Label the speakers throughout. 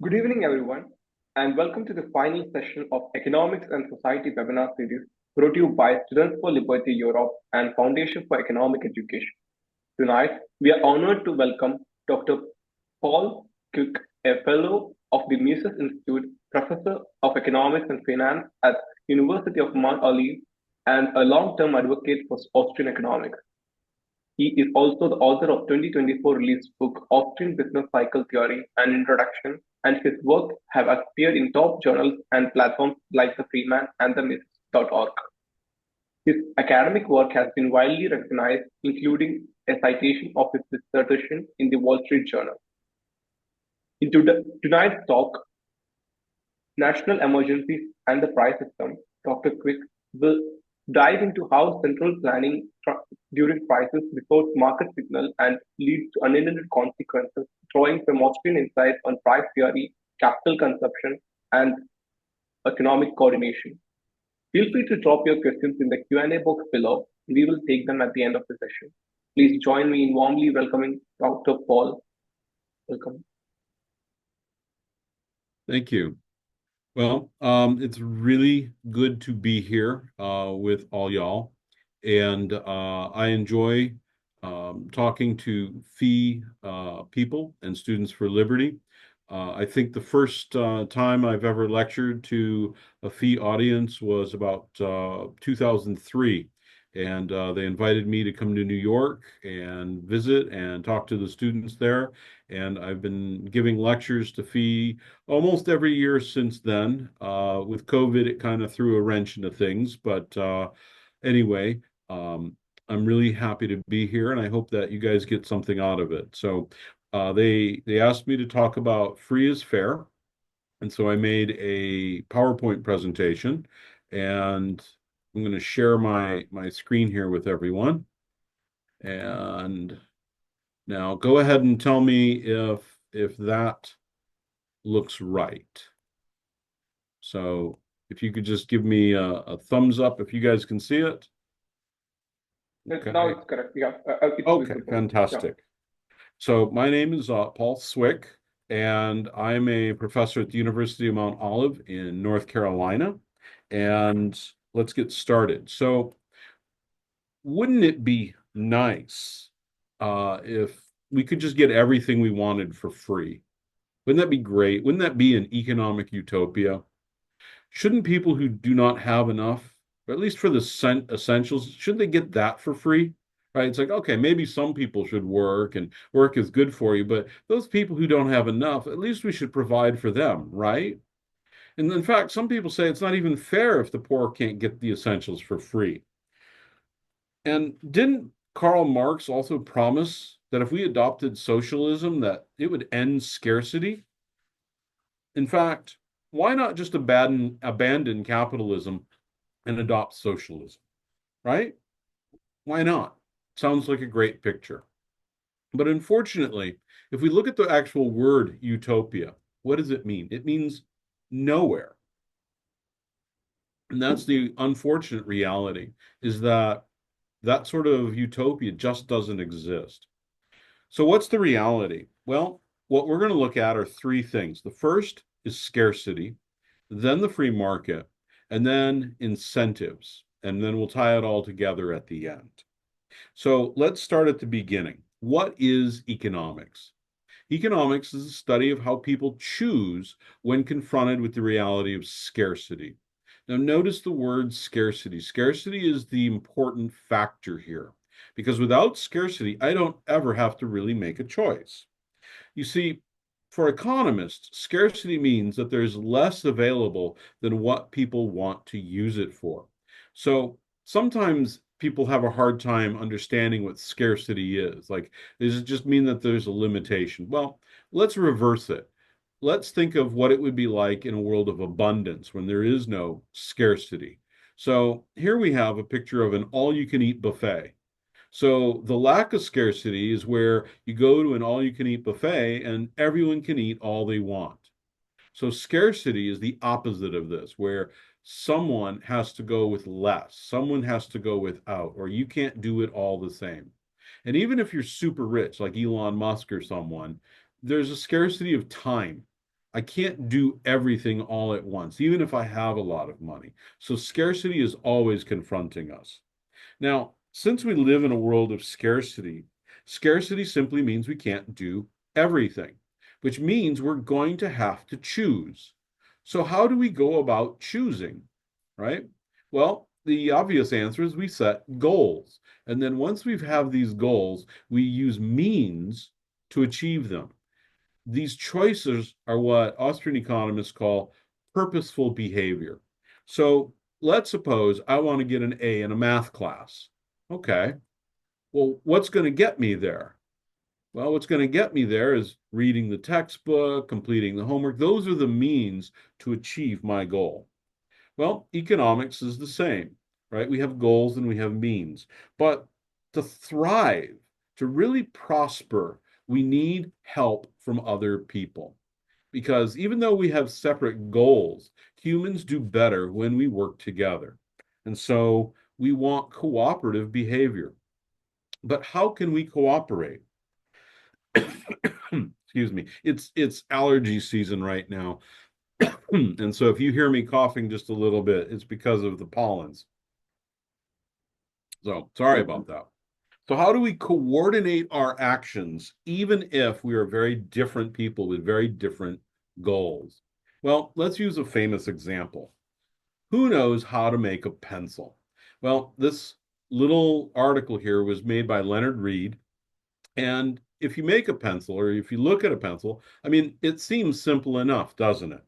Speaker 1: Good evening, everyone, and welcome to the final session of Economics and Society webinar series brought to you by Students for Liberty Europe and Foundation for Economic Education. Tonight, we are honored to welcome Dr. Paul Cwik, a fellow of the Mises Institute, professor of economics and finance at University of Mount Olive, and a long-term advocate for Austrian economics. He is also the author of 2024 released book Austrian Business Cycle Theory and Introduction, and his work have appeared in top journals and platforms like the Freeman and the Mises.org. His academic work has been widely recognized, including a citation of his dissertation in the Wall Street Journal. In tonight's talk, National Emergencies and the Price System, Dr. Cwik will dive into how central planning during crisis reports market signal and leads to unintended consequences, drawing from Austrian insights on price theory, capital consumption, and economic coordination. Feel free to drop your questions in the Q&A box below. We will take them at the end of the session. Please join me in warmly welcoming Dr. Paul. Welcome.
Speaker 2: Thank you. Well, it's really good to be here with all y'all, and I enjoy talking to FEE people and Students for Liberty. I think the first time I've ever lectured to a FEE audience was about 2003, and they invited me to come to New York and visit and talk to the students there. And I've been giving lectures to FEE almost every year since then. With COVID, it kind of threw a wrench into things, but anyway, I'm really happy to be here, and I hope that you guys get something out of it. So they asked me to talk about free is fair, and so I made a PowerPoint presentation, and I'm going to share my screen here with everyone. And now go ahead and tell me if that looks right. So if you could just give me a thumbs up if you guys can see it. Okay.
Speaker 1: Now it's correct. Yeah, it's
Speaker 2: Okay,
Speaker 1: visible.
Speaker 2: fantastic. So my name is Paul Cwik, and I'm a professor at the University of Mount Olive in North Carolina. And let's get started. So wouldn't it be nice if we could just get everything we wanted for free? Wouldn't that be great? Wouldn't that be an economic utopia? Shouldn't people who do not have enough, or at least for the essentials, should they get that for free? Right? It's like, okay, maybe some people should work and work is good for you, but those people who don't have enough, at least we should provide for them, right? And in fact, some people say it's not even fair if the poor can't get the essentials for free. And didn't Karl Marx also promise that if we adopted socialism, that it would end scarcity? In fact, why not just abandon capitalism and adopt socialism, right? Why not? Sounds like a great picture. But unfortunately, if we look at the actual word utopia, what does it mean? It means nowhere. And that's the unfortunate reality, is that that sort of utopia just doesn't exist. So what's the reality? Well, what we're going to look at are three things. The first is scarcity, then the free market, and then incentives. And then we'll tie it all together at the end. So let's start at the beginning. What is economics? Economics is a study of how people choose when confronted with the reality of scarcity. Now, notice the word scarcity. Scarcity is the important factor here, because without scarcity, I don't ever have to really make a choice. You see, for economists, scarcity means that there's less available than what people want to use it for. So sometimes people have a hard time understanding what scarcity is. Like, does it just mean that there's a limitation? Well, let's reverse it. Let's think of what it would be like in a world of abundance when there is no scarcity. So here we have a picture of an all-you-can-eat buffet. So the lack of scarcity is where you go to an all-you-can-eat buffet and everyone can eat all they want. So scarcity is the opposite of this, where someone has to go with less, someone has to go without, or you can't do it all the same. And even if you're super rich, like Elon Musk or someone, there's a scarcity of time. I can't do everything all at once, even if I have a lot of money. So scarcity is always confronting us. Now, since we live in a world of scarcity, scarcity simply means we can't do everything, which means we're going to have to choose. So, how do we go about choosing, right? Well, the obvious answer is we set goals. And then once we have these goals, we use means to achieve them. These choices are what Austrian economists call purposeful behavior. So let's suppose I want to get an A in a math class. Okay, well, what's going to get me there? Well, what's going to get me there is reading the textbook, completing the homework. Those are the means to achieve my goal. Well, economics is the same, right? We have goals and we have means. But to thrive, to really prosper, we need help from other people. Because even though we have separate goals, humans do better when we work together. And so we want cooperative behavior. But how can we cooperate? Excuse me. It's allergy season right now. And so if you hear me coughing just a little bit, it's because of the pollens. So sorry about that. So how do we coordinate our actions, even if we are very different people with very different goals? Well, let's use a famous example. Who knows how to make a pencil? Well, this little article here was made by Leonard Reed. And if you make a pencil or if you look at a pencil, I mean, it seems simple enough, doesn't it?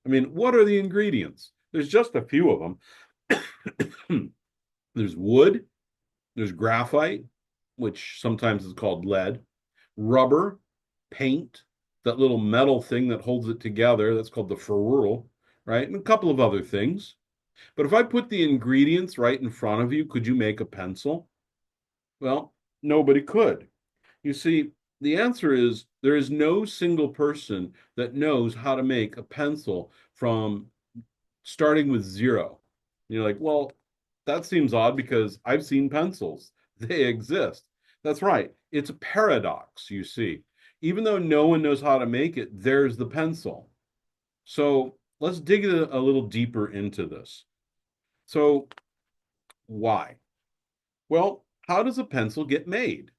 Speaker 2: I mean, what are the ingredients? There's just a few of them. There's wood, there's graphite, which sometimes is called lead, rubber, paint, that little metal thing that holds it together, that's called the ferrule, right? And a couple of other things. But if I put the ingredients right in front of you, could you make a pencil? Well, nobody could. You see, the answer is there is no single person that knows how to make a pencil from starting with zero. You're like, well, that seems odd because I've seen pencils. They exist. That's right. It's a paradox, you see. Even though no one knows how to make it, there's the pencil. So let's dig a little deeper into this. So, why? Well, how does a pencil get made?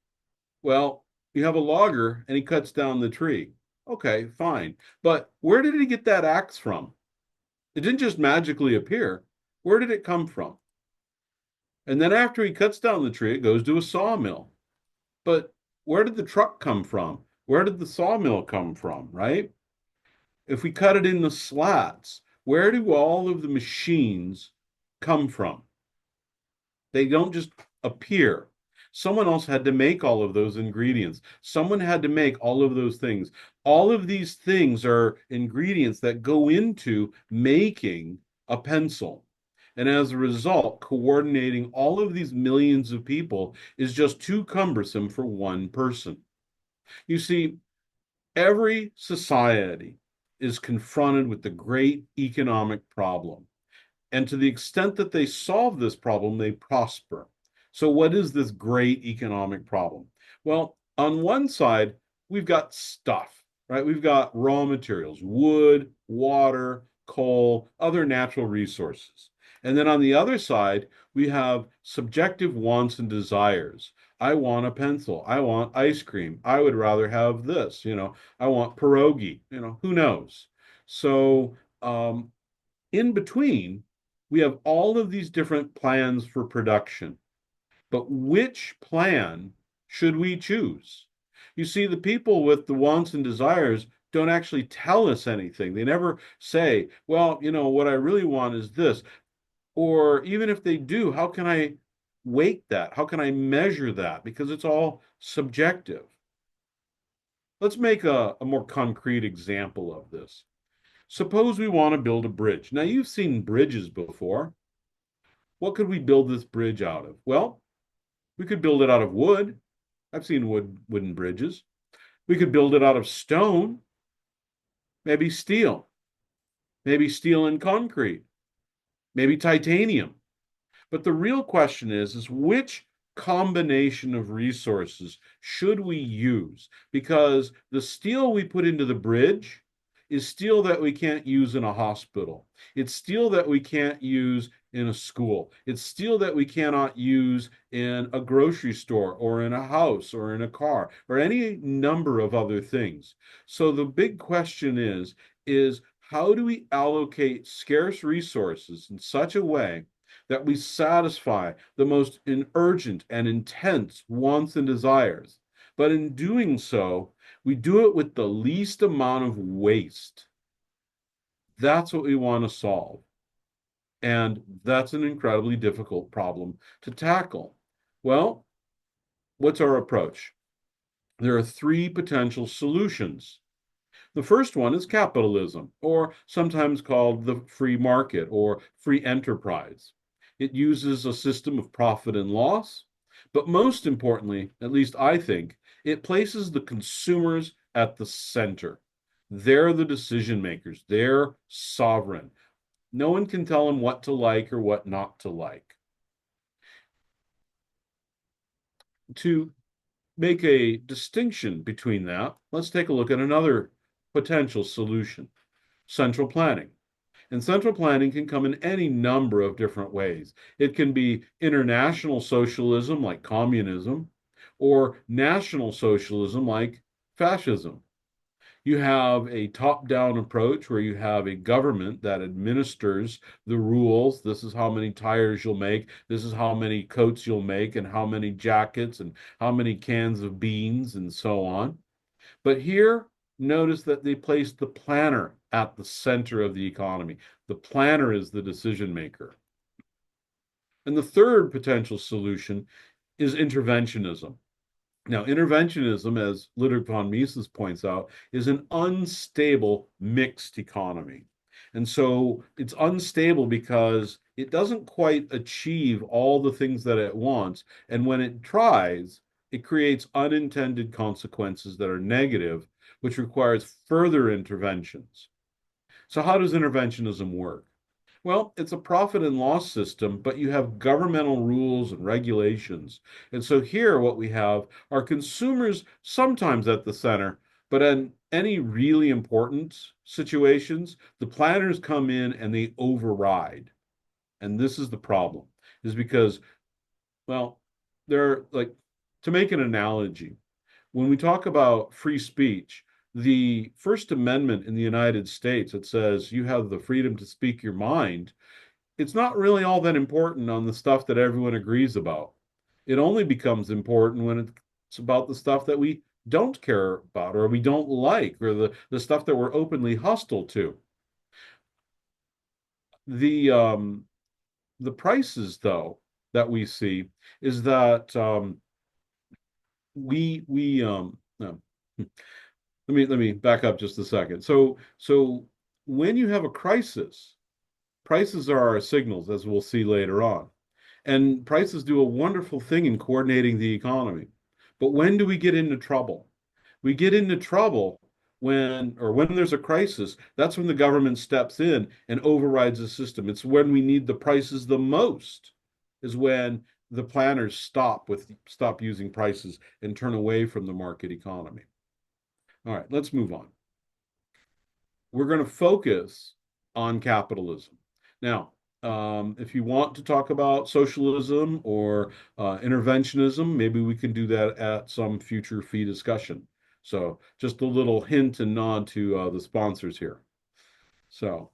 Speaker 2: Well, you have a logger and he cuts down the tree. Okay, fine. But where did he get that axe from? It didn't just magically appear. Where did it come from? And then after he cuts down the tree, it goes to a sawmill. But where did the truck come from? Where did the sawmill come from, right? If we cut it into slats, where do all of the machines come from? They don't just appear. Someone else had to make all of those ingredients. Someone had to make all of those things. All of these things are ingredients that go into making a pencil. And as a result, coordinating all of these millions of people is just too cumbersome for one person. You see, every society is confronted with the great economic problem. And to the extent that they solve this problem, they prosper. So, what is this great economic problem? Well, on one side, we've got stuff, right? We've got raw materials, wood, water, coal, other natural resources. And then on the other side, we have subjective wants and desires. I want a pencil. I want ice cream. I would rather have this, I want pierogi, who knows? So, in between, we have all of these different plans for production. But which plan should we choose? You see, the people with the wants and desires don't actually tell us anything. They never say, well, what I really want is this. Or even if they do, how can I weight that? How can I measure that? Because it's all subjective. Let's make a more concrete example of this. Suppose we want to build a bridge. Now, you've seen bridges before. What could we build this bridge out of? Well, we could build it out of wood. I've seen wooden bridges. We could build it out of stone, maybe steel and concrete, maybe titanium. But the real question is which combination of resources should we use? Because the steel we put into the bridge is steel that we can't use in a hospital. It's steel that we can't use in a school. It's steel that we cannot use in a grocery store or in a house or in a car or any number of other things. So the big question is how do we allocate scarce resources in such a way that we satisfy the most urgent and intense wants and desires? But in doing so, we do it with the least amount of waste. That's what we want to solve. And that's an incredibly difficult problem to tackle. Well, what's our approach? There are three potential solutions. The first one is capitalism, or sometimes called the free market or free enterprise. It uses a system of profit and loss, but most importantly, at least I think, it places the consumers at the center. They're the decision makers, they're sovereign. No one can tell them what to like or what not to like. To make a distinction between that, let's take a look at another potential solution: central planning. And central planning can come in any number of different ways. It can be international socialism, like communism, or national socialism, like fascism. You have a top-down approach where you have a government that administers the rules. This is how many tires you'll make. This is how many coats you'll make, and how many jackets, and how many cans of beans, and so on. But here, notice that they place the planner at the center of the economy. The planner is the decision maker. And the third potential solution is interventionism. Now, interventionism, as Ludwig von Mises points out, is an unstable mixed economy. And so it's unstable because it doesn't quite achieve all the things that it wants. And when it tries, it creates unintended consequences that are negative, which requires further interventions. So, how does interventionism work? Well, it's a profit and loss system, but you have governmental rules and regulations. And so here, what we have are consumers sometimes at the center, but in any really important situations, the planners come in and they override. And this is the problem, is because, well, they're like, to make an analogy, when we talk about free speech, the First Amendment in the United States, it says you have the freedom to speak your mind. It's not really all that important on the stuff that everyone agrees about. It only becomes important when it's about the stuff that we don't care about or we don't like, or the stuff that we're openly hostile to. The prices, though, that we see is that we no. Let me back up just a second. So when you have a crisis, prices are our signals, as we'll see later on. And prices do a wonderful thing in coordinating the economy. But when do we get into trouble? We get into trouble when there's a crisis. That's when the government steps in and overrides the system. It's when we need the prices the most, is when the planners stop using prices and turn away from the market economy. All right, let's move on. We're going to focus on capitalism. Now, if you want to talk about socialism or interventionism, maybe we can do that at some future fee discussion. So just a little hint and nod to the sponsors here. So,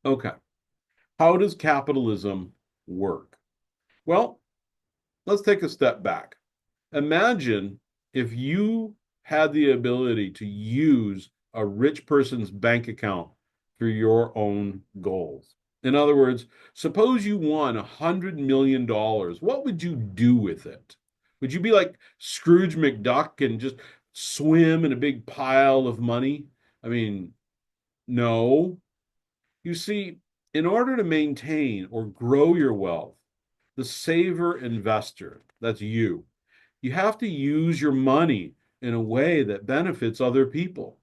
Speaker 2: okay. How does capitalism work? Well, let's take a step back. Imagine if you had the ability to use a rich person's bank account for your own goals. In other words, suppose you won $100 million. What would you do with it? Would you be like Scrooge McDuck and just swim in a big pile of money? I mean, no. You see, in order to maintain or grow your wealth, the saver investor, that's you have to use your money in a way that benefits other people.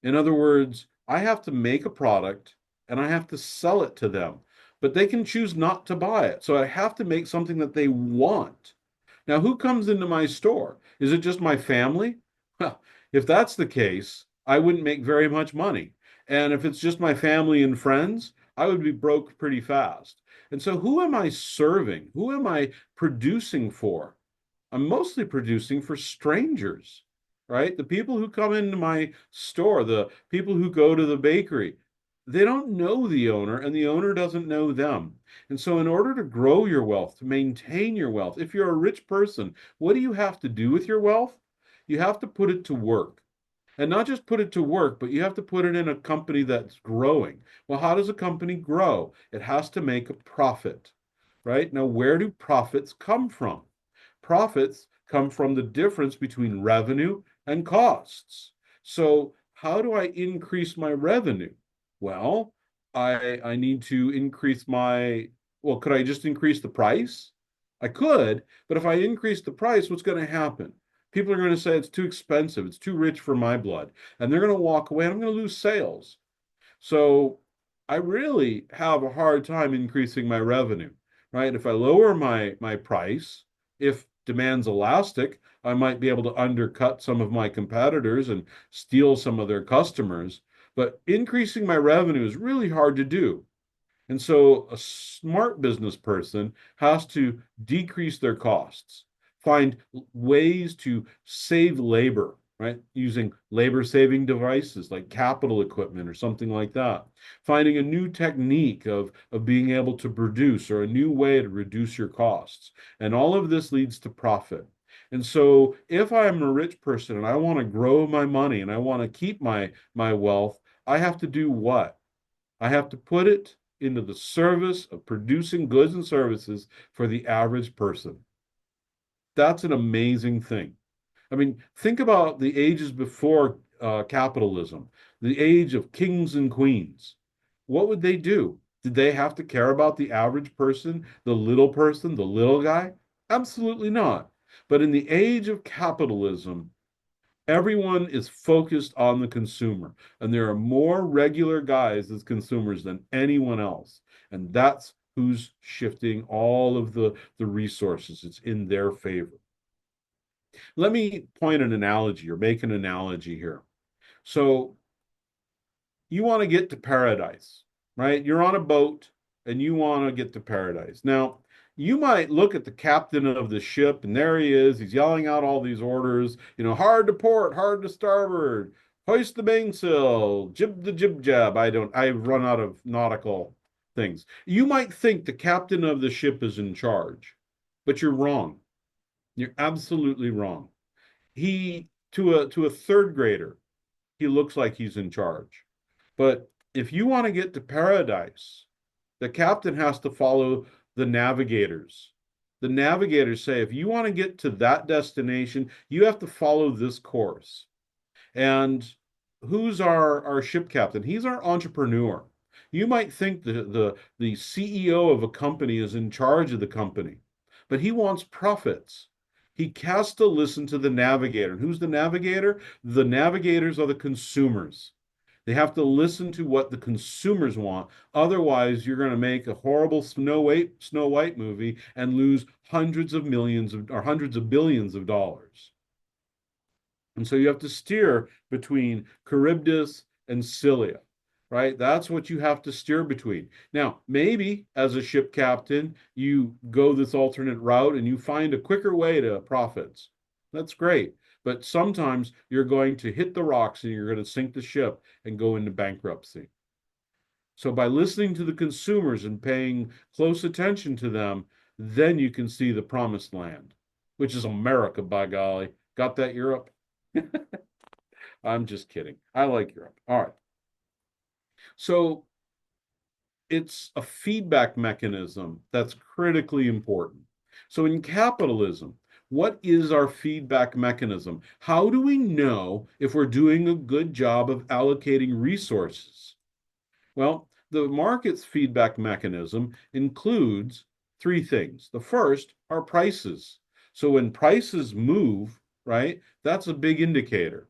Speaker 2: In other words, I have to make a product and I have to sell it to them, but they can choose not to buy it. So I have to make something that they want. Now, who comes into my store? Is it just my family? Well, if that's the case, I wouldn't make very much money. And if it's just my family and friends, I would be broke pretty fast. And so, who am I serving? Who am I producing for? I'm mostly producing for strangers, right? The people who come into my store, the people who go to the bakery, they don't know the owner and the owner doesn't know them. And so, in order to grow your wealth, to maintain your wealth, if you're a rich person, what do you have to do with your wealth? You have to put it to work. And not just put it to work, but you have to put it in a company that's growing. Well, how does a company grow? It has to make a profit, right? Now, where do profits come from? Profits come from the difference between revenue and costs. So, how do I increase my revenue? Well, I need to increase my, well, could I just increase the price? I could, but if I increase the price, what's going to happen? People are going to say it's too expensive, it's too rich for my blood, and they're going to walk away, and I'm going to lose sales. So I really have a hard time increasing my revenue, right? If I lower my price, if demand's elastic, I might be able to undercut some of my competitors and steal some of their customers. But increasing my revenue is really hard to do. And so a smart business person has to decrease their costs, find ways to save labor, right? Using labor saving devices like capital equipment or something like that. Finding a new technique of being able to produce or a new way to reduce your costs. And all of this leads to profit. And so if I'm a rich person and I want to grow my money and I want to keep my wealth, I have to do what? I have to put it into the service of producing goods and services for the average person. That's an amazing thing. I mean, think about the ages before capitalism, the age of kings and queens. What would they do? Did they have to care about the average person, the little guy? Absolutely not. But in the age of capitalism, everyone is focused on the consumer, and there are more regular guys as consumers than anyone else. And that's who's shifting all of the resources. It's in their favor. Let me point an analogy or make an analogy here. So you want to get to paradise, right? You're on a boat and you want to get to paradise. Now, you might look at the captain of the ship, and there he is. He's yelling out all these orders, hard to port, hard to starboard, hoist the mainsail, jib the jib jab. I've run out of nautical things. You might think the captain of the ship is in charge, but you're wrong. You're absolutely wrong. To a third grader, he looks like he's in charge. But if you want to get to paradise, the captain has to follow the navigators. The navigators say, if you want to get to that destination, you have to follow this course. And who's our ship captain? He's our entrepreneur. You might think the CEO of a company is in charge of the company, but he wants profits. He has to listen to the navigator. And who's the navigator? The navigators are the consumers. They have to listen to what the consumers want. Otherwise, you're going to make a horrible Snow White movie and lose hundreds of millions or hundreds of billions of dollars. And so you have to steer between Charybdis and Scylla, right? That's what you have to steer between. Now, maybe as a ship captain, you go this alternate route and you find a quicker way to profits. That's great. But sometimes you're going to hit the rocks and you're going to sink the ship and go into bankruptcy. So by listening to the consumers and paying close attention to them, then you can see the promised land, which is America, by golly. Got that, Europe? I'm just kidding. I like Europe. All right. So it's a feedback mechanism that's critically important. So in capitalism, what is our feedback mechanism? How do we know if we're doing a good job of allocating resources? Well, the market's feedback mechanism includes three things. The first are prices. So when prices move, right, that's a big indicator.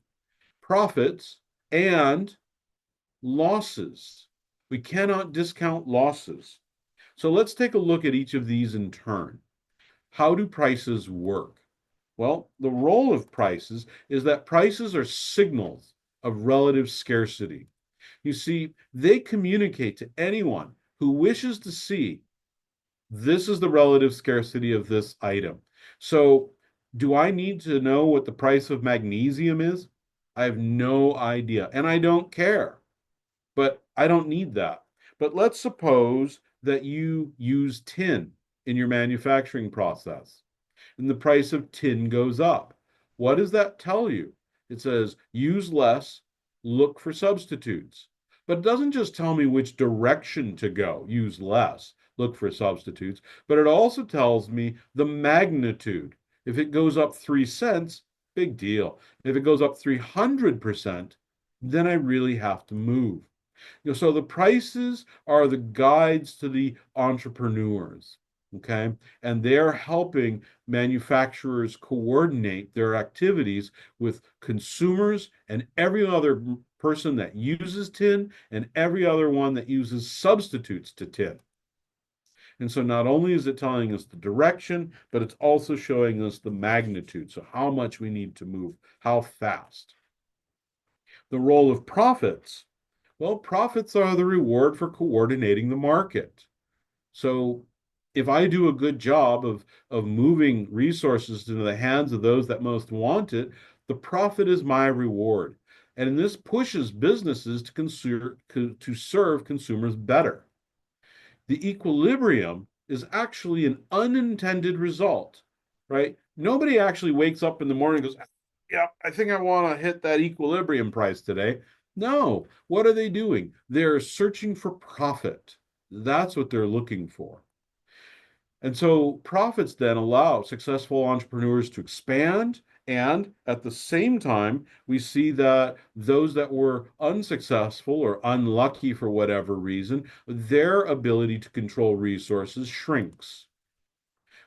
Speaker 2: Profits and losses. We cannot discount losses. So let's take a look at each of these in turn. How do prices work? Well, the role of prices is that prices are signals of relative scarcity. You see, they communicate to anyone who wishes to see this is the relative scarcity of this item. So, do I need to know what the price of magnesium is? I have no idea, and I don't care, but I don't need that. But let's suppose that you use tin in your manufacturing process and the price of tin goes up. What does that tell you? It says use less, look for substitutes. But it doesn't just tell me which direction to go, use less, look for substitutes, but it also tells me the magnitude. If it goes up 3 cents, big deal. If it goes up 300%, then I really have to move. So the prices are the guides to the entrepreneurs, okay? And they're helping manufacturers coordinate their activities with consumers and every other person that uses tin and every other one that uses substitutes to tin. And so not only is it telling us the direction, but it's also showing us the magnitude. So how much we need to move, how fast. The role of profits. Well, profits are the reward for coordinating the market. So if I do a good job of moving resources into the hands of those that most want it, the profit is my reward. And this pushes businesses to serve consumers better. The equilibrium is actually an unintended result, right? Nobody actually wakes up in the morning and goes, yeah, I think I want to hit that equilibrium price today. No, what are they doing? They're searching for profit. That's what they're looking for. And so profits then allow successful entrepreneurs to expand. And at the same time, we see that those that were unsuccessful or unlucky for whatever reason, their ability to control resources shrinks.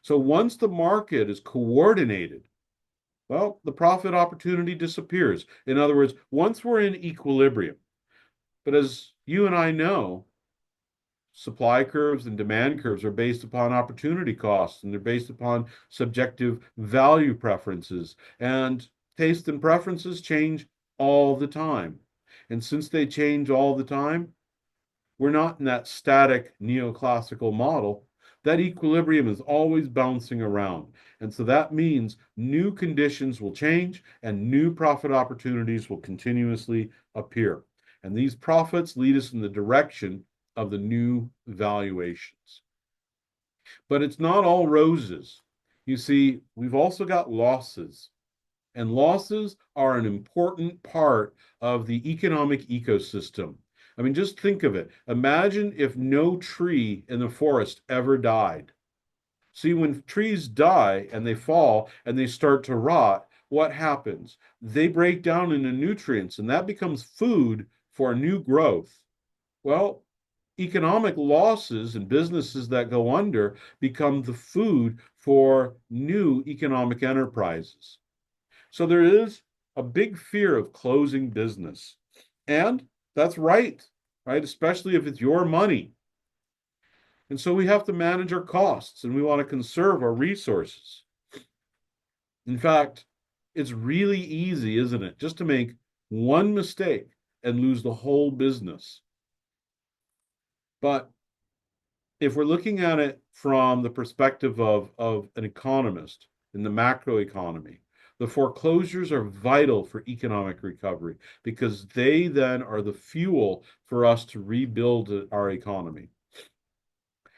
Speaker 2: So once the market is coordinated, well, the profit opportunity disappears. In other words, once we're in equilibrium, but as you and I know, supply curves and demand curves are based upon opportunity costs and they're based upon subjective value preferences. And taste and preferences change all the time. And since they change all the time, we're not in that static neoclassical model. That equilibrium is always bouncing around. And so that means new conditions will change and new profit opportunities will continuously appear. And these profits lead us in the direction of the new valuations. But it's not all roses. You see, we've also got losses. And losses are an important part of the economic ecosystem. I mean, just think of it. Imagine if no tree in the forest ever died. See, when trees die and they fall and they start to rot, what happens? They break down into nutrients, and that becomes food for new growth. Well, economic losses and businesses that go under become the food for new economic enterprises. So there is a big fear of closing business. And that's right? Especially if it's your money. And so we have to manage our costs and we want to conserve our resources. In fact, it's really easy, isn't it? Just to make one mistake and lose the whole business. But if we're looking at it from the perspective of an economist in the macroeconomy, the foreclosures are vital for economic recovery because they then are the fuel for us to rebuild our economy.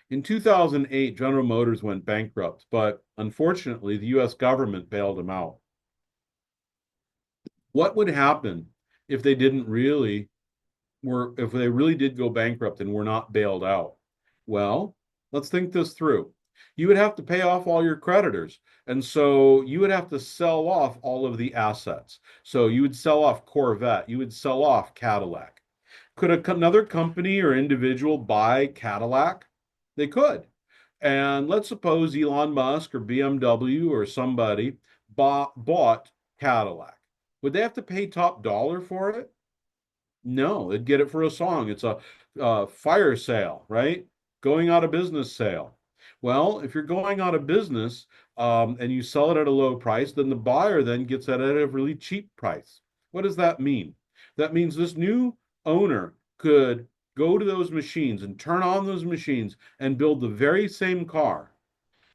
Speaker 2: In 2008, General Motors went bankrupt, but unfortunately, the US government bailed them out. What would happen if they didn't really if they really did go bankrupt and were not bailed out? Well, let's think this through. You would have to pay off all your creditors. And so you would have to sell off all of the assets. So you would sell off Corvette, you would sell off Cadillac. Could another company or individual buy Cadillac? They could. And let's suppose Elon Musk or BMW or somebody bought Cadillac. Would they have to pay top dollar for it? No, they'd get it for a song. It's a fire sale, right? Going out of business sale. Well, if you're going out of business and you sell it at a low price, then the buyer then gets it at a really cheap price. What does that mean? That means this new owner could go to those machines and turn on those machines and build the very same car,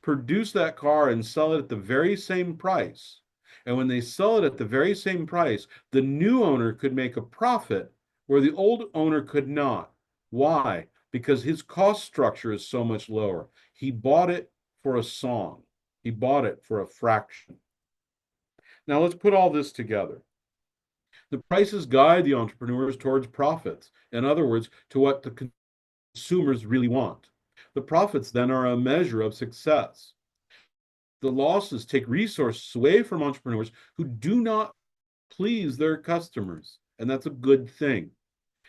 Speaker 2: produce that car and sell it at the very same price. And when they sell it at the very same price, the new owner could make a profit where the old owner could not. Why? Because his cost structure is so much lower. He bought it for a song, he bought it for a fraction. Now let's put all this together. The prices guide the entrepreneurs towards profits. In other words, to what the consumers really want. The profits then are a measure of success. The losses take resources away from entrepreneurs who do not please their customers, and that's a good thing.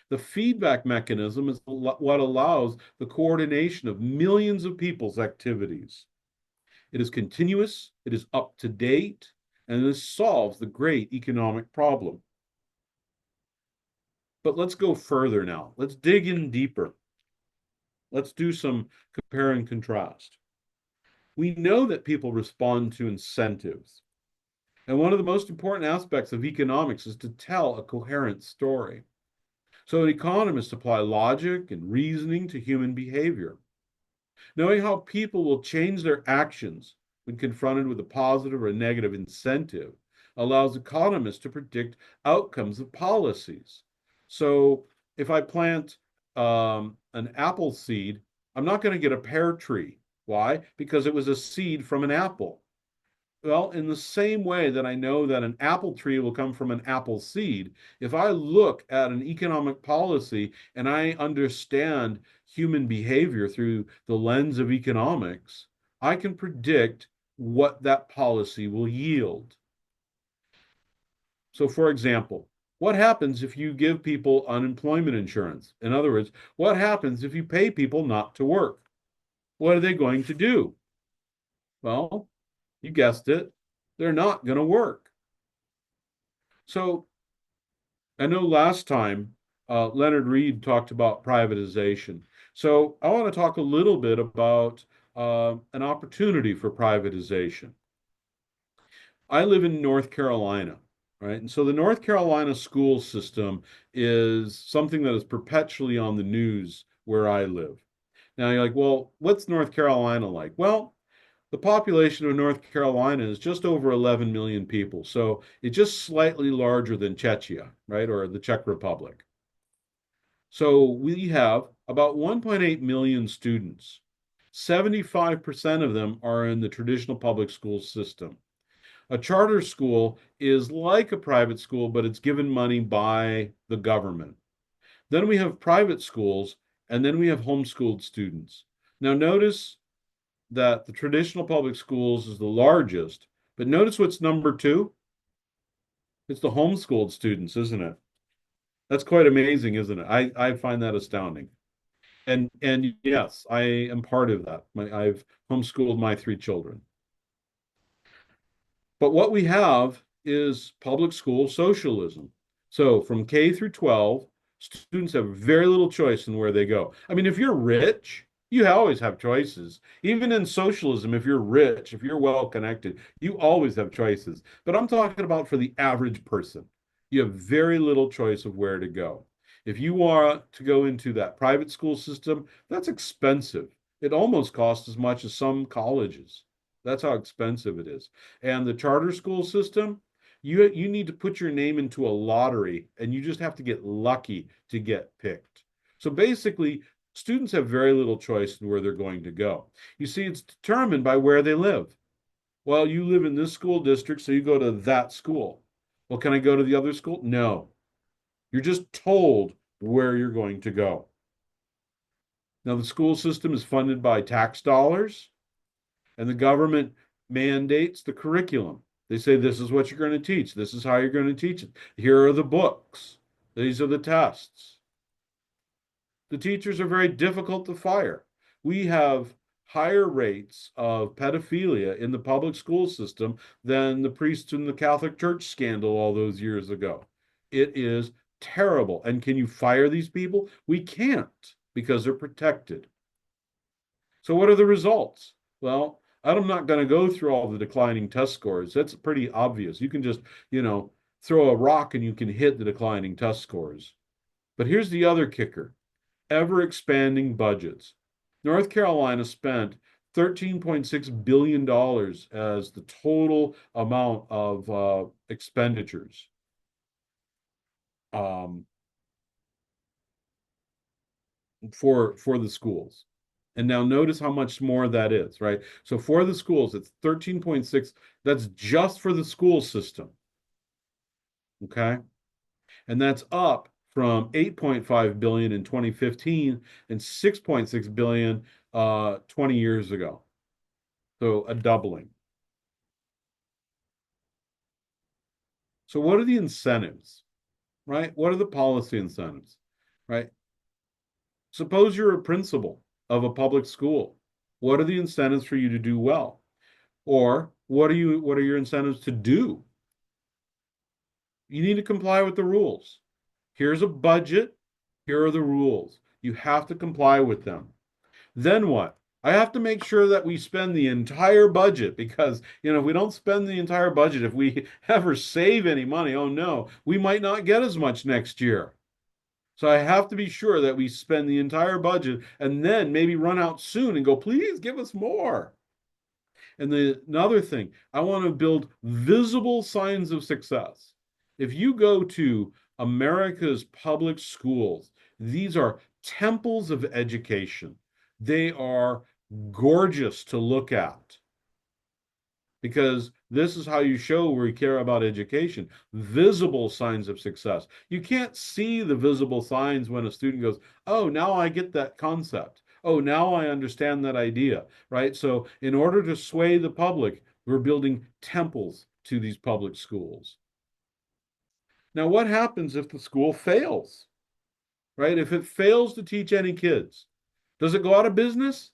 Speaker 2: The feedback mechanism is what allows the coordination of millions of people's activities. It is continuous, it is up to date, and this solves the great economic problem. But let's go further now. Let's dig in deeper. Let's do some compare and contrast. We know that people respond to incentives. And one of the most important aspects of economics is to tell a coherent story. So economists apply logic and reasoning to human behavior. Knowing how people will change their actions when confronted with a positive or a negative incentive allows economists to predict outcomes of policies. So if I plant an apple seed, I'm not going to get a pear tree. Why? Because it was a seed from an apple. Well, in the same way that I know that an apple tree will come from an apple seed, if I look at an economic policy and I understand human behavior through the lens of economics, I can predict what that policy will yield. So, for example, what happens if you give people unemployment insurance? In other words, what happens if you pay people not to work? What are they going to do? Well, you guessed it, they're not going to work. So I know last time Leonard Reed talked about privatization. So I want to talk a little bit about an opportunity for privatization. I live in North Carolina, right? And so the North Carolina school system is something that is perpetually on the news where I live. Now you're like, well, what's North Carolina like? Well, the population of North Carolina is just over 11 million people. So it's just slightly larger than Czechia, right? Or the Czech Republic. So we have about 1.8 million students. 75% of them are in the traditional public school system. A charter school is like a private school, but it's given money by the government. Then we have private schools, and then we have homeschooled students. Now, notice that the traditional public schools is the largest, but notice what's number two? It's the homeschooled students, isn't it? That's quite amazing, isn't it? I find that astounding. And yes, I am part of that. I've homeschooled my three children. But what we have is public school socialism. So from K through 12, students have very little choice in where they go. I mean, if you're rich, you always have choices. Even in socialism, if you're rich, if you're well connected, you always have choices. But I'm talking about for the average person. You have very little choice of where to go. If you want to go into that private school system, that's expensive. It almost costs as much as some colleges. That's how expensive it is. And the charter school system, you need to put your name into a lottery and you just have to get lucky to get picked. So basically, students have very little choice in where they're going to go. You see, it's determined by where they live. Well, you live in this school district, so you go to that school. Well, can I go to the other school? No. You're just told where you're going to go. Now, the school system is funded by tax dollars, and the government mandates the curriculum. They say, this is what you're going to teach. This is how you're going to teach it. Here are the books. These are the tests. The teachers are very difficult to fire. We have higher rates of pedophilia in the public school system than the priests in the Catholic Church scandal all those years ago. It is terrible. And can you fire these people? We can't because they're protected. So what are the results? Well, I'm not going to go through all the declining test scores. That's pretty obvious. You can just, throw a rock and you can hit the declining test scores. But here's the other kicker: ever expanding budgets. North Carolina spent $13.6 billion as the total amount of expenditures um, for the schools. And now notice how much more that is, right? So for the schools, it's 13.6. That's just for the school system. Okay. And that's up from 8.5 billion in 2015 and 6.6 billion 20 years ago. So a doubling. So what are the incentives, right? What are the policy incentives, right? Suppose you're a principal of a public school. What are the incentives for you to do well? Or what are your incentives to do? You need to comply with the rules. Here's a budget. Here are the rules. You have to comply with them. Then what? I have to make sure that we spend the entire budget because, if we don't spend the entire budget, if we ever save any money, oh no, we might not get as much next year. So I have to be sure that we spend the entire budget and then maybe run out soon and go, please give us more. And another thing, I want to build visible signs of success. If you go to America's public schools, these are temples of education. They are gorgeous to look at because this is how you show we care about education. Visible signs of success. You can't see the visible signs when a student goes, oh, now I get that concept. Oh, now I understand that idea, right? So in order to sway the public, we're building temples to these public schools. Now, what happens if the school fails, right? If it fails to teach any kids, does it go out of business?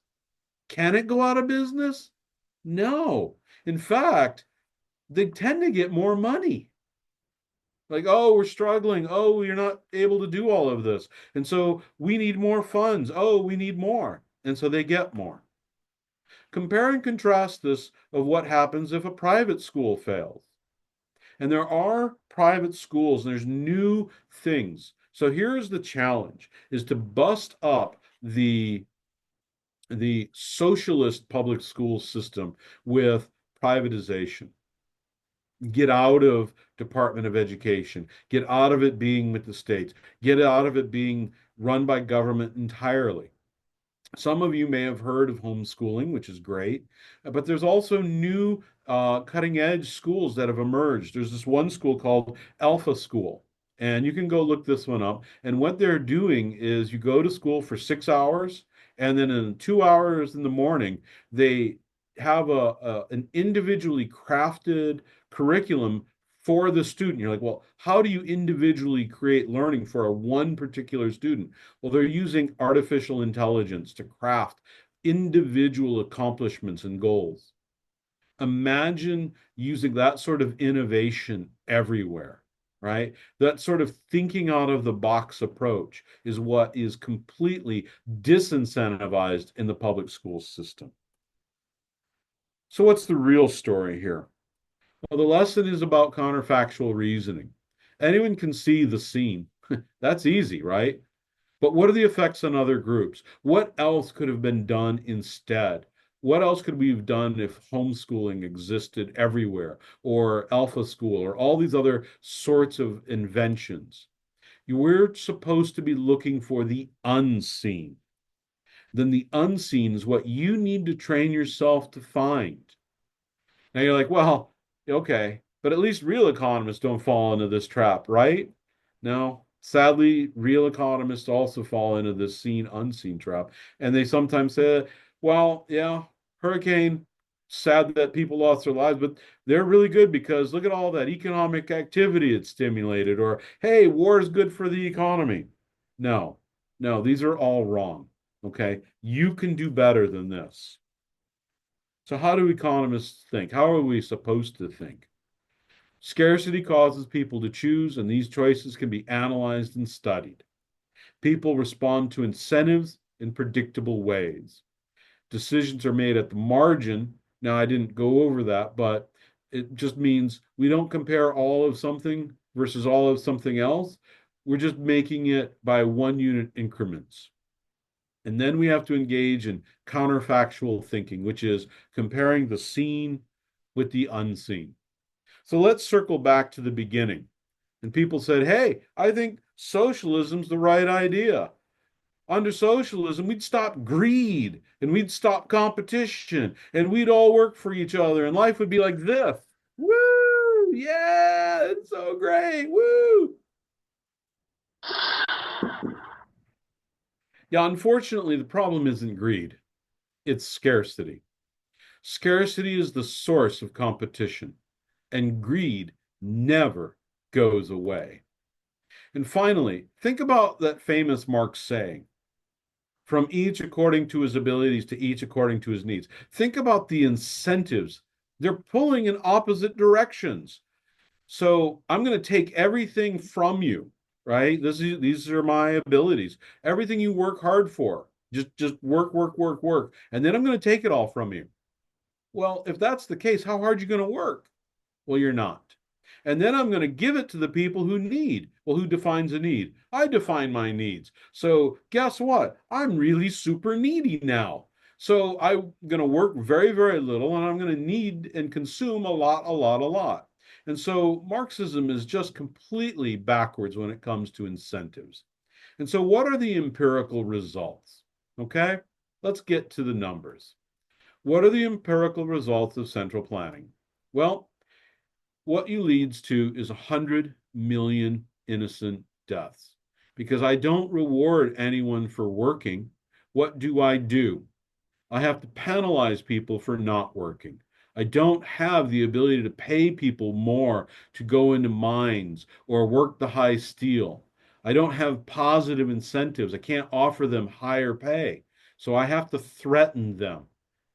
Speaker 2: Can it go out of business? No. In fact, they tend to get more money. Like, oh, we're struggling. Oh, you're not able to do all of this. And so we need more funds. Oh, we need more. And so they get more. Compare and contrast this of what happens if a private school fails. And there are private schools, and there's new things. So here's the challenge is to bust up the socialist public school system with privatization. Get out of Department of Education, get out of it being with the states, get out of it being run by government entirely. Some of you may have heard of homeschooling, which is great, but there's also new cutting edge schools that have emerged. There's this one school called Alpha School, and you can go look this one up. And what they're doing is you go to school for 6 hours, and then in 2 hours in the morning, they have an individually crafted curriculum for the student. You're like, well, how do you individually create learning for a one particular student? Well, they're using artificial intelligence to craft individual accomplishments and goals. Imagine using that sort of innovation everywhere, right? That sort of thinking out of the box approach is what is completely disincentivized in the public school system. So, what's the real story here? Well, the lesson is about counterfactual reasoning. Anyone can see the scene. That's easy, right? But what are the effects on other groups? What else could have been done instead? What else could we have done if homeschooling existed everywhere, or alpha school, or all these other sorts of inventions? We're supposed to be looking for the unseen. Then the unseen is what you need to train yourself to find. Now you're like, well, okay, but at least real economists don't fall into this trap, right? No, sadly, real economists also fall into this seen unseen trap. And they sometimes say, well, yeah, hurricane, sad that people lost their lives, but they're really good because look at all that economic activity it stimulated, or hey, war is good for the economy. No, no, these are all wrong. Okay, you can do better than this. So, how do economists think? How are we supposed to think? Scarcity causes people to choose, and these choices can be analyzed and studied. People respond to incentives in predictable ways. Decisions are made at the margin. Now, I didn't go over that, but it just means we don't compare all of something versus all of something else, we're just making it by 1 unit increments. And then we have to engage in counterfactual thinking, which is comparing the seen with the unseen. So let's circle back to the beginning. And people said, hey, I think socialism's the right idea. Under socialism, we'd stop greed and we'd stop competition and we'd all work for each other and life would be like this. Woo! Yeah, it's so great. Woo! Yeah, unfortunately, the problem isn't greed, it's scarcity. Scarcity is the source of competition, and greed never goes away. And finally, think about that famous Marx saying, from each according to his abilities to each according to his needs. Think about the incentives. They're pulling in opposite directions. So I'm going to take everything from you, right? These are my abilities. Everything you work hard for. Just work, work, work, work. And then I'm going to take it all from you. Well, if that's the case, how hard are you going to work? Well, you're not. And then I'm going to give it to the people who need. Well, who defines a need? I define my needs. So guess what? I'm really super needy now. So I'm going to work very, very little, and I'm going to need and consume a lot, a lot, a lot. And so Marxism is just completely backwards when it comes to incentives. And so what are the empirical results? Okay, let's get to the numbers. What are the empirical results of central planning? Well, what you leads to is 100 million innocent deaths. Because I don't reward anyone for working. What do? I have to penalize people for not working. I don't have the ability to pay people more to go into mines or work the high steel. I don't have positive incentives. I can't offer them higher pay. So I have to threaten them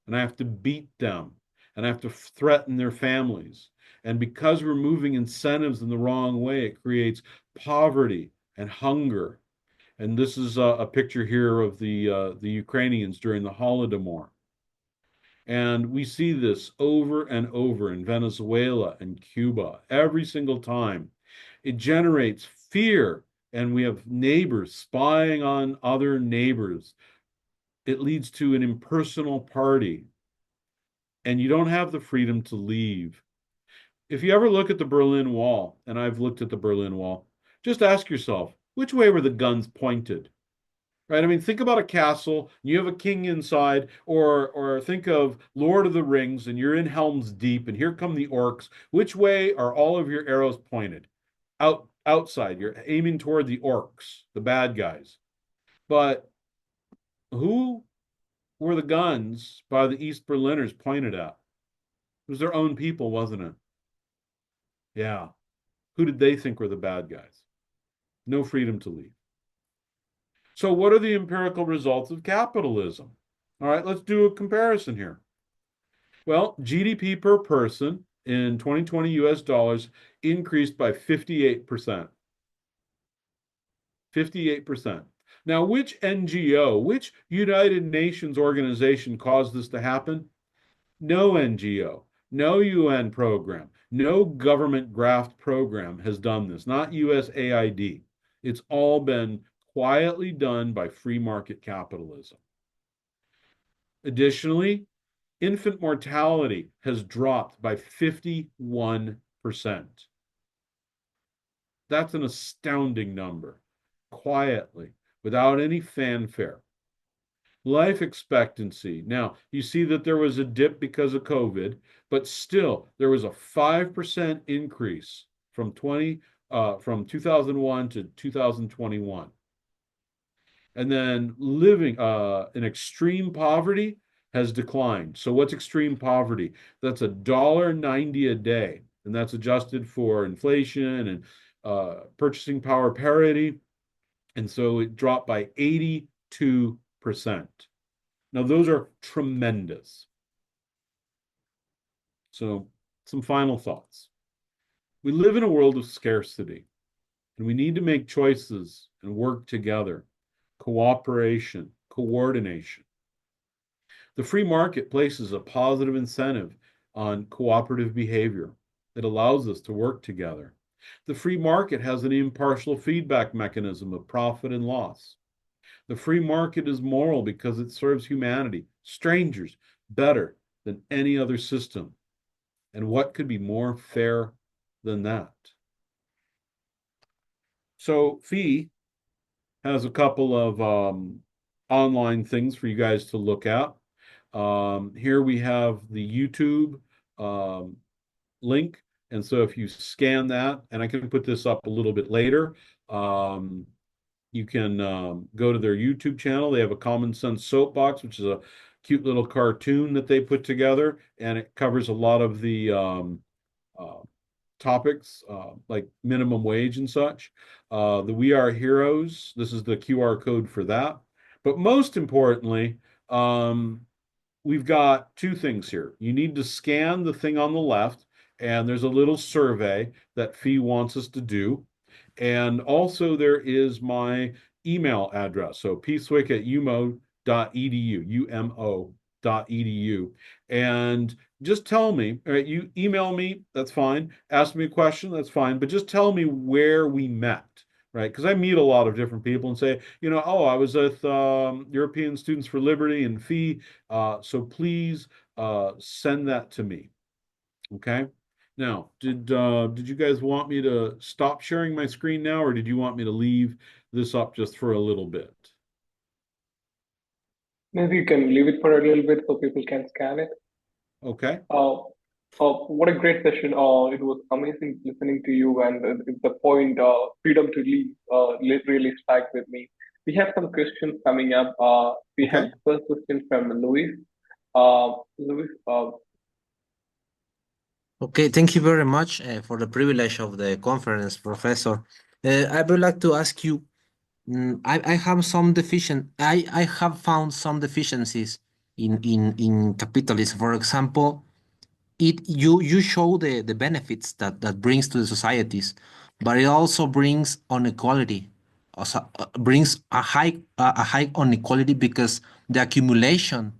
Speaker 2: and I have to beat them and I have to threaten their families. And because we're moving incentives in the wrong way, it creates poverty and hunger. And this is a picture here of the Ukrainians during the Holodomor. And we see this over and over in Venezuela and Cuba every single time. It generates fear, and we have neighbors spying on other neighbors. It leads to an impersonal party, and you don't have the freedom to leave. If you ever look at the Berlin Wall, and I've looked at the Berlin Wall, just ask yourself, which way were the guns pointed? Right? I mean, think about a castle, you have a king inside, or think of Lord of the Rings, and you're in Helm's Deep, and here come the orcs. Which way are all of your arrows pointed? Outside. You're aiming toward the orcs, the bad guys. But who were the guns by the East Berliners pointed at? It was their own people, wasn't it? Yeah. Who did they think were the bad guys? No freedom to leave. So, what are the empirical results of capitalism? All right, let's do a comparison here. Well, GDP per person in 2020 US dollars increased by 58%. 58%. Now, which NGO, which United Nations organization caused this to happen? No NGO, no UN program, no government graft program has done this, not USAID. It's all been quietly done by free market capitalism. Additionally, infant mortality has dropped by 51%. That's an astounding number, quietly, without any fanfare. Life expectancy. Now, you see that there was a dip because of COVID, but still there was a 5% increase from 2001 to 2021. And then living in extreme poverty has declined. So what's extreme poverty? That's $1.90 a day, and that's adjusted for inflation and purchasing power parity. And so it dropped by 82%. Now, those are tremendous. So, some final thoughts. We live in a world of scarcity, and we need to make choices and work together. Cooperation, coordination. The free market places a positive incentive on cooperative behavior. It allows us to work together. The free market has an impartial feedback mechanism of profit and loss. The free market is moral because it serves humanity, strangers, better than any other system. And what could be more fair than that? So, Fee has a couple of online things for you guys to look at. Here we have the YouTube um, link. And so if you scan that, and I can put this up a little bit later, um, you can go to their YouTube channel. They have a Common Sense Soapbox, which is a cute little cartoon that they put together, and it covers a lot of the uh, topics like minimum wage and such. The We Are Heroes, this is the QR code for that. But most importantly, um, we've got two things here. You need to scan the thing on the left, and there's a little survey that Fee wants us to do. And also there is my email address. So pswick@umo.edu, umo.edu. And just tell me, all right, you email me, that's fine. Ask me a question, that's fine. But just tell me where we met, right? Because I meet a lot of different people and say, oh, I was with European Students for Liberty and Fee. So please send that to me. Okay. Now, did you guys want me to stop sharing my screen now, or did you want me to leave this up just for a little bit?
Speaker 1: Maybe you can leave it for a little bit so people can scan it.
Speaker 2: Okay.
Speaker 1: Uh, what a great session. It was amazing listening to you, and the point, freedom to leave, really stuck with me. We have some questions coming up. We have
Speaker 2: Okay.
Speaker 1: the first question from Louis. Louis,
Speaker 3: Okay, thank you very much for the privilege of the conference, Professor. I would like to ask you, I have found some deficiencies in capitalism. For example, you show the benefits that brings to the societies, but it also brings inequality. Also, brings a high inequality because the accumulation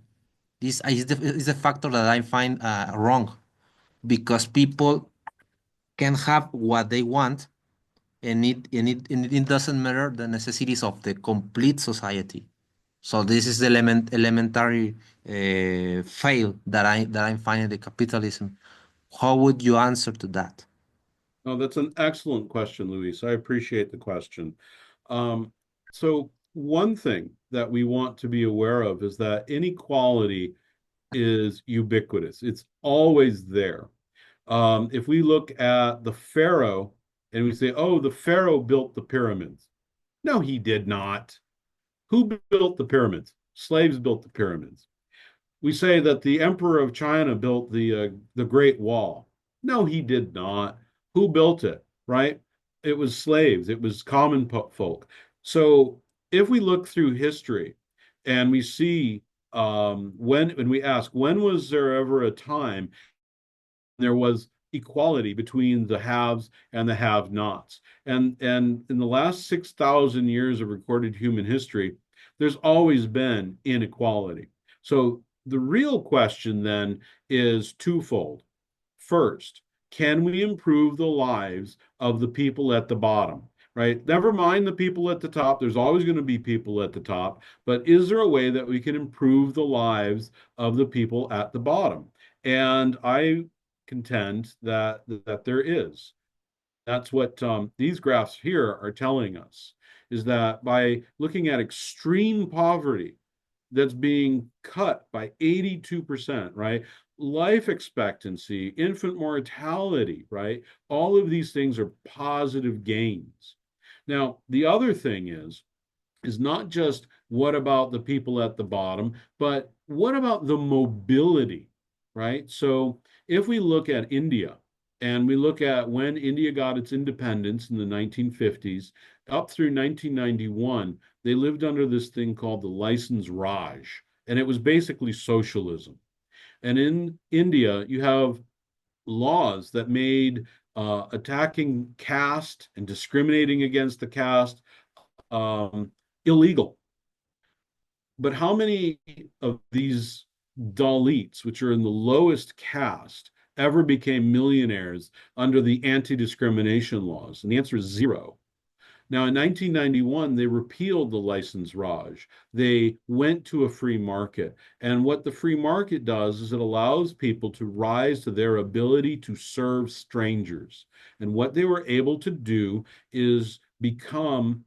Speaker 3: is the factor that I find wrong because people can have what they want and it doesn't matter the necessities of the complete society. So this is the elementary fail that I'm finding the capitalism. How would you answer to that?
Speaker 2: Oh, that's an excellent question, Luis. I appreciate the question. Um, so one thing that we want to be aware of is that inequality is ubiquitous. It's always there. If we look at the Pharaoh and we say, oh, the Pharaoh built the pyramids. No, he did not. Who built the pyramids? Slaves built the pyramids. We say that the Emperor of China built the Great Wall. No, he did not. Who built it? Right? It was slaves. It was common folk. So if we look through history and we see when we ask when was there ever a time there was equality between the haves and the have-nots. And in the last 6,000 years of recorded human history, there's always been inequality. So the real question then is twofold. First, can we improve the lives of the people at the bottom? Right? Never mind the people at the top. There's always going to be people at the top. But is there a way that we can improve the lives of the people at the bottom? And I contend that there is. That's what these graphs here are telling us, is that by looking at extreme poverty that's being cut by 82%, right? Life expectancy, infant mortality, right? All of these things are positive gains. Now, the other thing is not just what about the people at the bottom, but what about the mobility, right? So if we look at India and we look at when India got its independence in the 1950s, up through 1991, they lived under this thing called the License Raj, and it was basically socialism. And in India, you have laws that made attacking caste and discriminating against the caste illegal. But how many of these Dalits, which are in the lowest caste, ever became millionaires under the anti-discrimination laws? And the answer is zero. Now, in 1991, they repealed the license Raj. They went to a free market. And what the free market does is it allows people to rise to their ability to serve strangers. And what they were able to do is become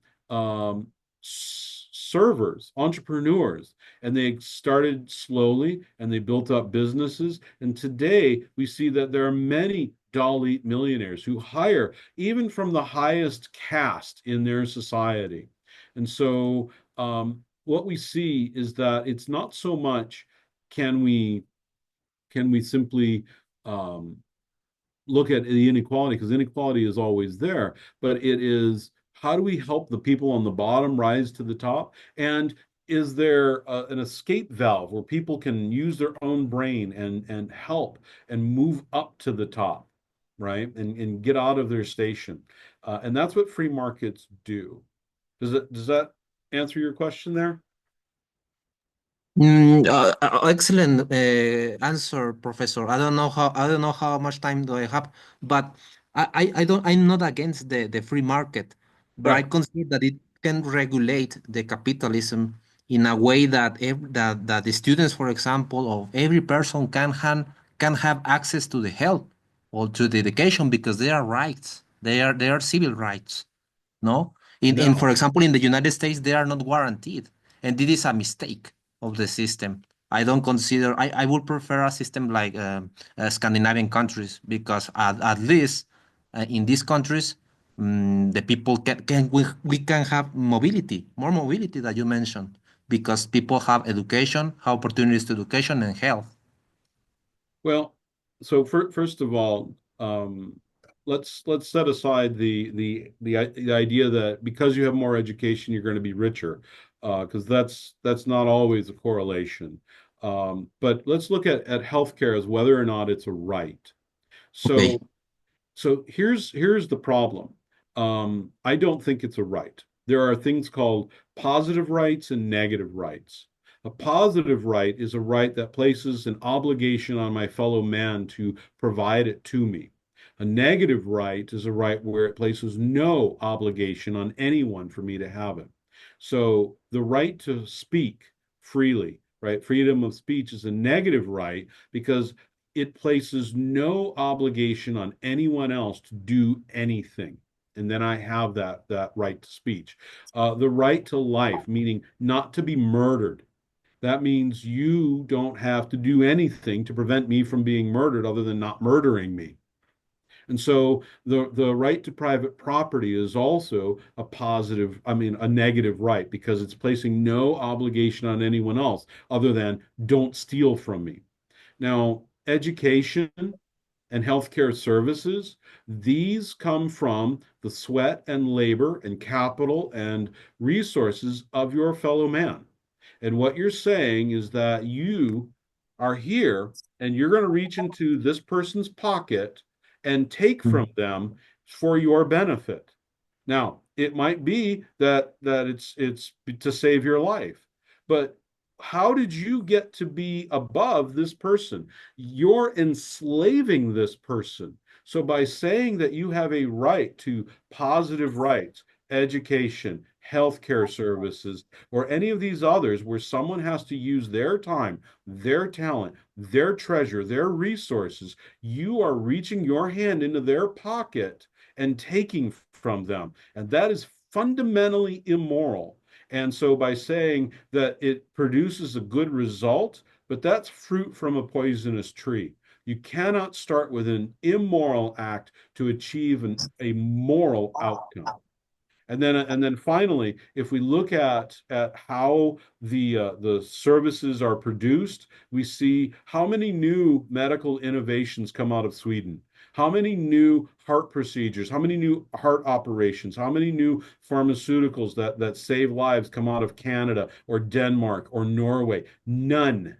Speaker 2: servers, entrepreneurs. And they started slowly and they built up businesses. And today we see that there are many Dalit millionaires who hire even from the highest caste in their society. And so what we see is that it's not so much can we simply um, look at the inequality, because inequality is always there, but it is how do we help the people on the bottom rise to the top? And is there an escape valve where people can use their own brain and help and move up to the top, right? And get out of their station. And that's what free markets do. Does that answer your question there?
Speaker 3: Excellent answer, Professor. I don't know how much time do I have, but I don't I'm not against the free market, but I
Speaker 2: Right.
Speaker 3: consider that it can regulate the capitalism in a way that that the students, for example, of every person can have access to the health or to the education because they are rights. They are civil rights. No, in
Speaker 2: Now,
Speaker 3: for example, in the United States, they are not guaranteed, and this is a mistake of the system. I don't consider. I would prefer a system like Scandinavian countries because at least in these countries, the people we can have mobility, more mobility that you mentioned, because people have education, have opportunities to education and health.
Speaker 2: well, so first of all, let's set aside the idea that because you have more education, you're going to be richer, because that's not always a correlation. But let's look at healthcare as whether or not it's a right.
Speaker 3: Okay.
Speaker 2: So here's the problem. I don't think it's a right. There are things called positive rights and negative rights. A positive right is a right that places an obligation on my fellow man to provide it to me. A negative right is a right where it places no obligation on anyone for me to have it. So the right to speak freely, right? Freedom of speech is a negative right because it places no obligation on anyone else to do anything. And then I have that right to speech. The right to life, meaning not to be murdered. That means you don't have to do anything to prevent me from being murdered other than not murdering me. And so the right to private property is also a positive, I mean, a negative right because it's placing no obligation on anyone else other than don't steal from me. Now, education and healthcare services, these come from the sweat and labor and capital and resources of your fellow man. And what you're saying is that you are here and you're going to reach into this person's pocket and take from them for your benefit. Now, it might be that it's to save your life, but how did you get to be above this person? You're enslaving this person. So by saying that you have a right to positive rights, education, healthcare services, or any of these others where someone has to use their time, their talent, their treasure, their resources, you are reaching your hand into their pocket and taking from them. And that is fundamentally immoral. And so by saying that it produces a good result, but that's fruit from a poisonous tree. You cannot start with an immoral act to achieve a moral outcome. And then finally, if we look at how the services are produced, we see how many new medical innovations come out of Sweden. How many new heart procedures, how many new heart operations, how many new pharmaceuticals that save lives come out of Canada or Denmark or Norway? None.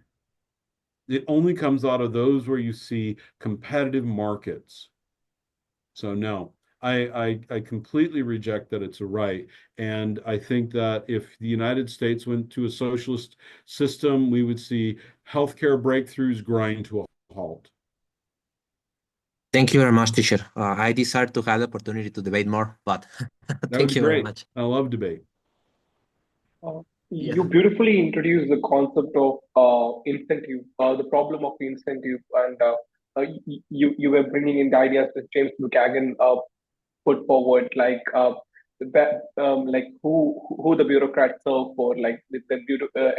Speaker 2: It only comes out of those where you see competitive markets. So no, I completely reject that it's a right. And I think that if the United States went to a socialist system, we would see healthcare breakthroughs grind to a halt.
Speaker 3: Thank you very much, teacher. I desire to have the opportunity to debate more, but
Speaker 2: That would
Speaker 3: thank
Speaker 2: be
Speaker 3: you very
Speaker 2: great.
Speaker 3: much.
Speaker 2: I love debate.
Speaker 1: Uh,
Speaker 3: Yeah.
Speaker 1: you beautifully introduced the concept of incentive, the problem of incentive, and you were bringing in the ideas that James Buchanan put forward, like who the bureaucrats serve for, like the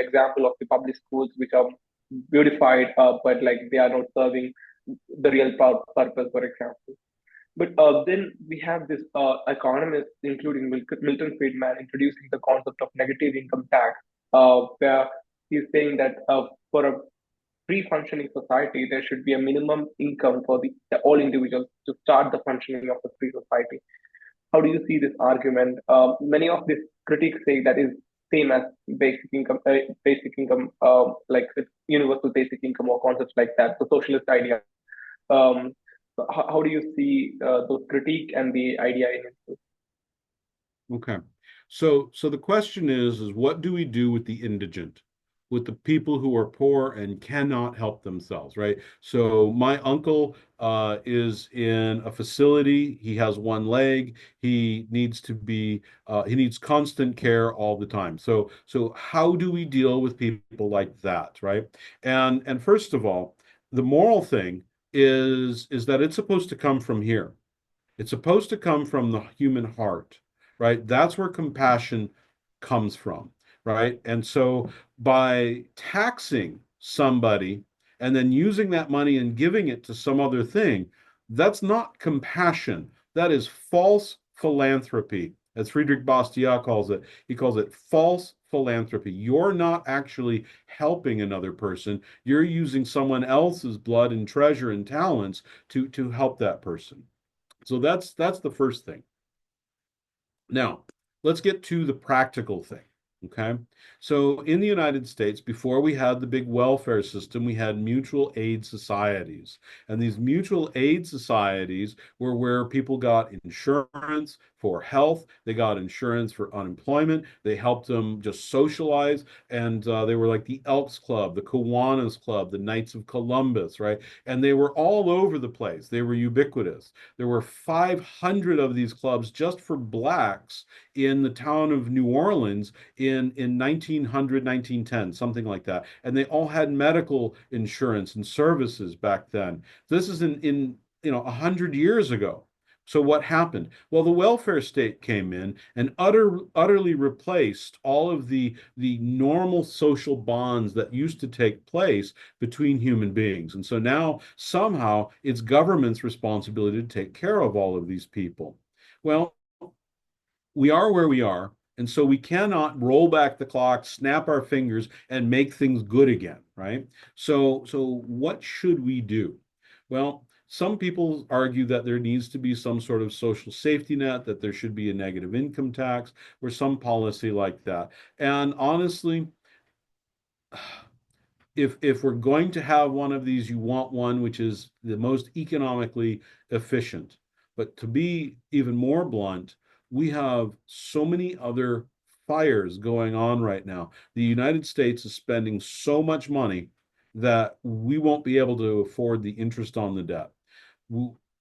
Speaker 1: example of the public schools which are beautified, but like they are not serving the real purpose, for example. But then we have this economist, including Milton Friedman, introducing the concept of negative income tax, where he's saying that for a free functioning society, there should be a minimum income for the all individuals to start the functioning of a free society. How do you see this argument? Many of these critics say that is same as basic income, like universal basic income or concepts like that, the socialist idea. Um, how do you see those critique and the idea in it?
Speaker 2: Okay. So the question is what do we do with the indigent, with the people who are poor and cannot help themselves, right? So my uncle is in a facility. He has one leg. He needs constant care all the time. So how do we deal with people like that, right? And first of all, the moral thing is that it's supposed to come from here. It's supposed to come from the human heart, right? That's where compassion comes from, right? And so by taxing somebody and then using that money and giving it to some other thing, that's not compassion. That is false philanthropy, as Friedrich Bastiat calls it. He calls it false philanthropy. You're not actually helping another person. You're using someone else's blood and treasure and talents to help that person. So that's the first thing. Now, let's get to the practical thing. Okay. So in the United States, before we had the big welfare system, we had mutual aid societies. And these mutual aid societies were where people got insurance for health, they got insurance for unemployment, they helped them just socialize. And they were like the Elks Club, the Kiwanis Club, the Knights of Columbus, right? And they were all over the place, they were ubiquitous. There were 500 of these clubs just for blacks in the town of New Orleans in 1900, 1910, something like that. And they all had medical insurance and services back then. This is in 100 years ago. So what happened? Well, the welfare state came in and utterly replaced all of the normal social bonds that used to take place between human beings. And so now somehow it's government's responsibility to take care of all of these people. Well, we are where we are. And so we cannot roll back the clock, snap our fingers, and make things good again, right? So what should we do? Well, some people argue that there needs to be some sort of social safety net, that there should be a negative income tax or some policy like that. And honestly, if we're going to have one of these, you want one which is the most economically efficient. But to be even more blunt, we have so many other fires going on right now. The United States is spending so much money that we won't be able to afford the interest on the debt.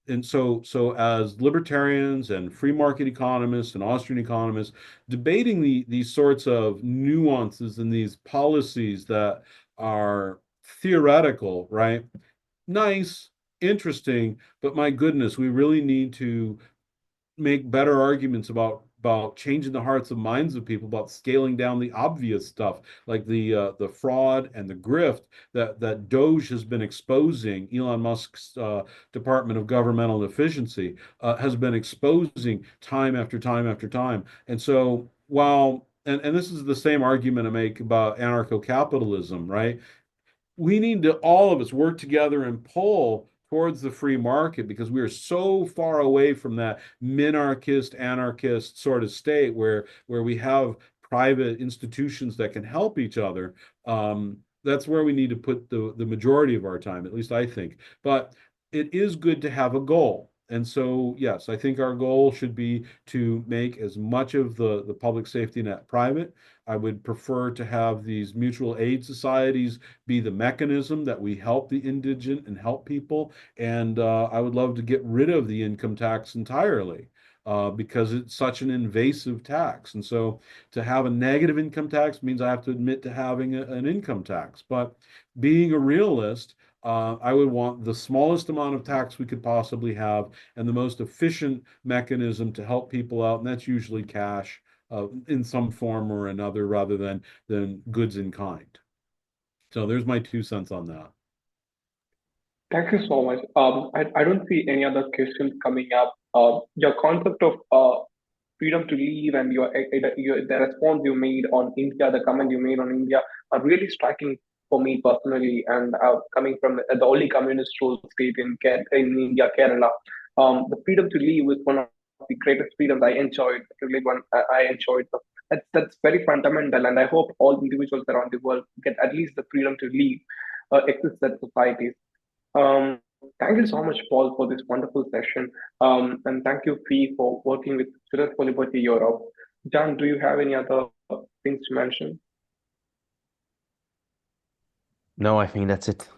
Speaker 2: And so as libertarians and free market economists and Austrian economists debating these sorts of nuances and these policies that are theoretical, right? Nice, interesting, but my goodness, we really need to make better arguments about changing the hearts and minds of people, about scaling down the obvious stuff like the fraud and the grift that Doge has been exposing. Elon Musk's Department of Governmental Efficiency has been exposing time after time after time. And so while and this is the same argument I make about anarcho-capitalism, right? We need to all of us work together and pull towards the free market because we are so far away from that minarchist anarchist sort of state where we have private institutions that can help each other. That's where we need to put the majority of our time, at least I think. But it is good to have a goal. And so, yes, I think our goal should be to make as much of the public safety net private. I would prefer to have these mutual aid societies be the mechanism that we help the indigent and help people. And I would love to get rid of the income tax entirely. Because it's such an invasive tax. And so to have a negative income tax means I have to admit to having an income tax. But being a realist, I would want the smallest amount of tax we could possibly have and the most efficient mechanism to help people out, and that's usually cash in some form or another rather than goods in kind. So there's my 2 cents on that.
Speaker 1: Thank you so much. I don't see any other questions coming up. Your concept of freedom to leave and the response you made on India, the comment you made on India are really striking for me personally. And coming from the only communist ruled state in India, Kerala, the freedom to leave is one of the greatest freedoms I enjoyed. Really, one I enjoyed. That's very fundamental, and I hope all individuals around the world get at least the freedom to leave, exist in societies. Um, Thank you so much, Paul, for this wonderful session. And thank you, Fee, for working with Students for Liberty Europe. John, do you have any other things to mention?
Speaker 4: No, I think that's it.